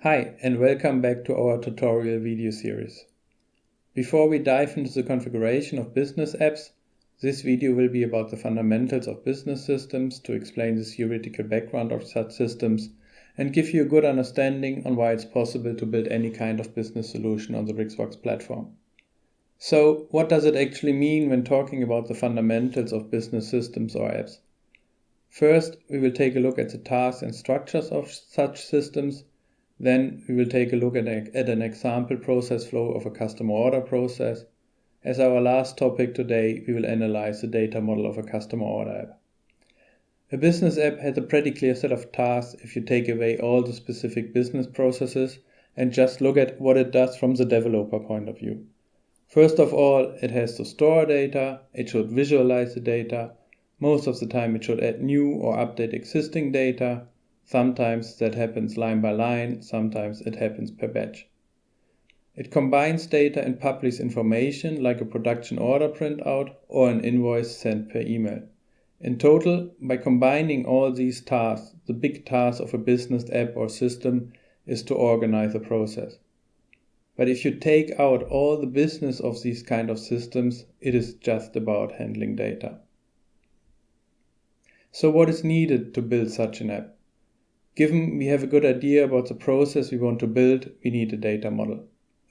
Hi, and welcome back to our tutorial video series. Before we dive into the configuration of business apps, this video will be about the fundamentals of business systems to explain the theoretical background of such systems and give you a good understanding on why it's possible to build any kind of business solution on the brixxbox platform. So, what does it actually mean when talking about the fundamentals of business systems or apps? First, we will take a look at the tasks and structures of such systems. Then we will take a look at an example process flow of a customer order process. As our last topic today, we will analyze the data model of a customer order app. A business app has a pretty clear set of tasks if you take away all the specific business processes and just look at what it does from the developer point of view. First of all, it has to store data, it should visualize the data. Most of the time it should add new or update existing data. Sometimes that happens line by line, sometimes it happens per batch. It combines data and publishes information like a production order printout or an invoice sent per email. In total, by combining all these tasks, the big task of a business app or system is to organize a process. But if you take out all the business of these kind of systems, it is just about handling data. So what is needed to build such an app? Given we have a good idea about the process we want to build, we need a data model.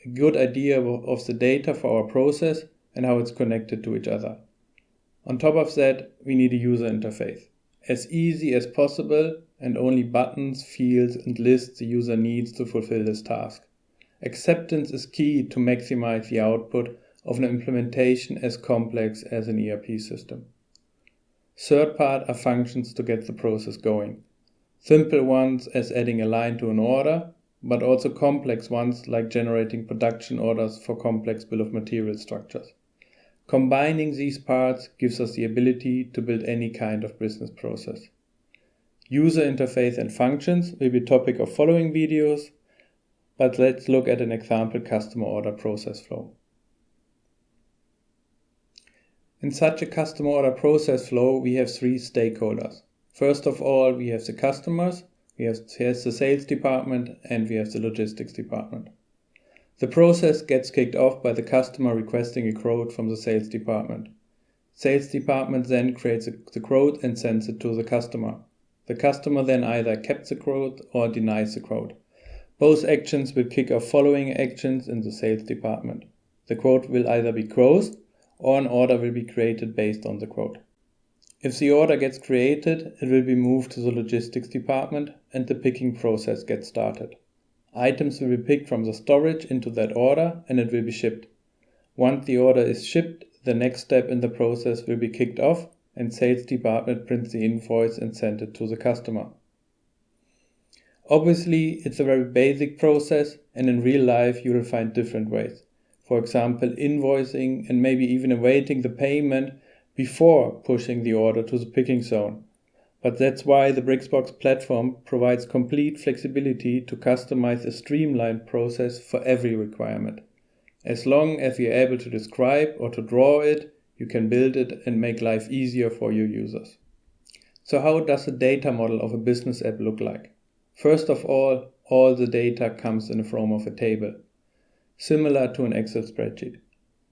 A good idea of the data for our process and how it's connected to each other. On top of that, we need a user interface. As easy as possible and only buttons, fields and lists the user needs to fulfill this task. Acceptance is key to maximize the output of an implementation as complex as an ERP system. Third part are functions to get the process going. Simple ones as adding a line to an order, but also complex ones like generating production orders for complex bill of material structures. Combining these parts gives us the ability to build any kind of business process. User interface and functions will be topic of following videos, but let's look at an example customer order process flow. In such a customer order process flow, we have three stakeholders. First of all, we have the customers, we have the sales department, and we have the logistics department. The process gets kicked off by the customer requesting a quote from the sales department. Sales department then creates the quote and sends it to the customer. The customer then either accepts the quote or denies the quote. Both actions will kick off following actions in the sales department. The quote will either be closed or an order will be created based on the quote. If the order gets created, it will be moved to the logistics department and the picking process gets started. Items will be picked from the storage into that order and it will be shipped. Once the order is shipped, the next step in the process will be kicked off and sales department prints the invoice and sends it to the customer. Obviously, it's a very basic process and in real life you will find different ways. For example, invoicing and maybe even awaiting the payment before pushing the order to the picking zone. But that's why the brixxbox platform provides complete flexibility to customize a streamlined process for every requirement. As long as you're able to describe or to draw it, you can build it and make life easier for your users. So how does the data model of a business app look like? First of all the data comes in the form of a table, similar to an Excel spreadsheet.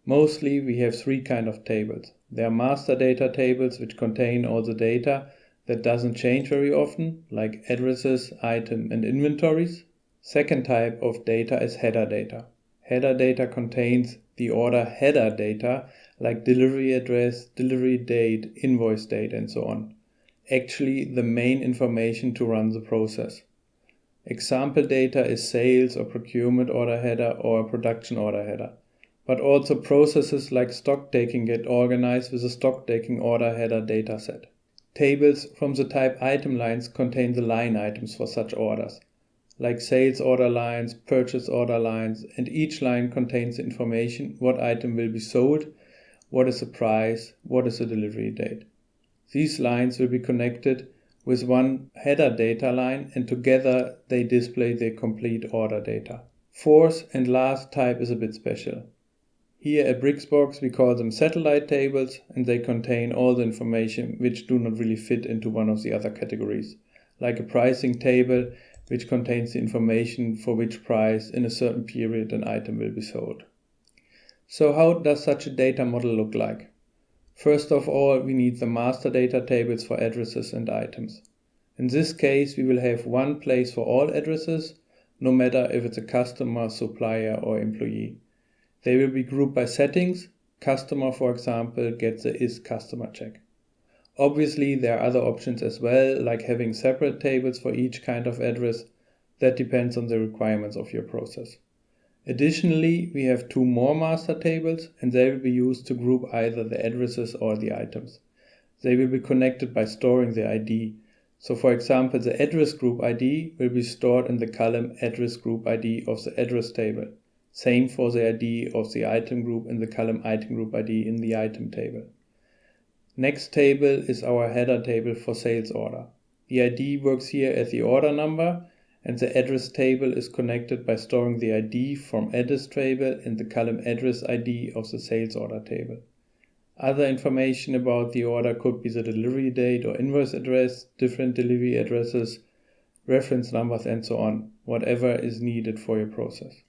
Mostly we have three kinds of tables. There are master data tables which contain all the data that doesn't change very often, like addresses, item and inventories. Second type of data is header data. Header data contains the order header data like delivery address, delivery date, invoice date and so on. Actually the main information to run the process. Example data is sales or procurement order header or production order header. But also processes like stock taking get organized with a stock taking order header dataset. Tables from the type item lines contain the line items for such orders, like sales order lines, purchase order lines, and each line contains information what item will be sold, what is the price, what is the delivery date. These lines will be connected with one header data line and together they display the complete order data. Fourth and last type is a bit special. Here at brixxbox we call them satellite tables and they contain all the information which do not really fit into one of the other categories, like a pricing table which contains the information for which price in a certain period an item will be sold. So how does such a data model look like? First of all, we need the master data tables for addresses and items. In this case, we will have one place for all addresses, no matter if it's a customer, supplier, or employee. They will be grouped by settings. Customer, for example, gets the is customer check. Obviously, there are other options as well, like having separate tables for each kind of address. That depends on the requirements of your process. Additionally, we have two more master tables, and they will be used to group either the addresses or the items. They will be connected by storing the ID. So for example, the address group ID will be stored in the column address group ID of the address table. Same for the ID of the item group in the column item group ID in the item table. Next table is our header table for sales order. The ID works here as the order number, and the address table is connected by storing the ID from address table in the column address ID of the sales order table. Other information about the order could be the delivery date or invoice address, different delivery addresses, reference numbers, and so on, whatever is needed for your process.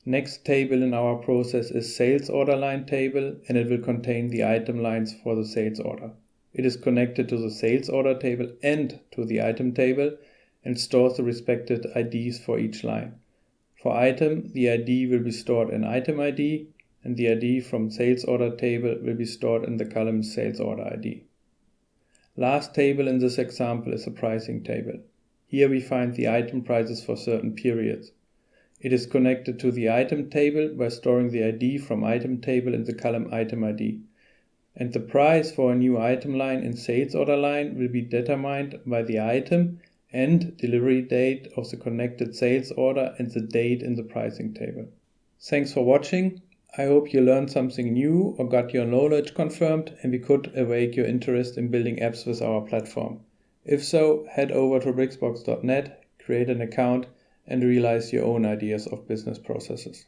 Next table in our process is sales order line table, and it will contain the item lines for the sales order. It is connected to the sales order table and to the item table, and stores the respective IDs for each line. For item, the ID will be stored in item ID, and the ID from sales order table will be stored in the column sales order ID. Last table in this example is a pricing table. Here we find the item prices for certain periods. It is connected to the item table by storing the ID from item table in the column item ID. And the price for a new item line in sales order line will be determined by the item and delivery date of the connected sales order and the date in the pricing table. Thanks for watching. I hope you learned something new or got your knowledge confirmed, and we could awake your interest in building apps with our platform. If so, head over to brixxbox.net, create an account, and realize your own ideas of business processes.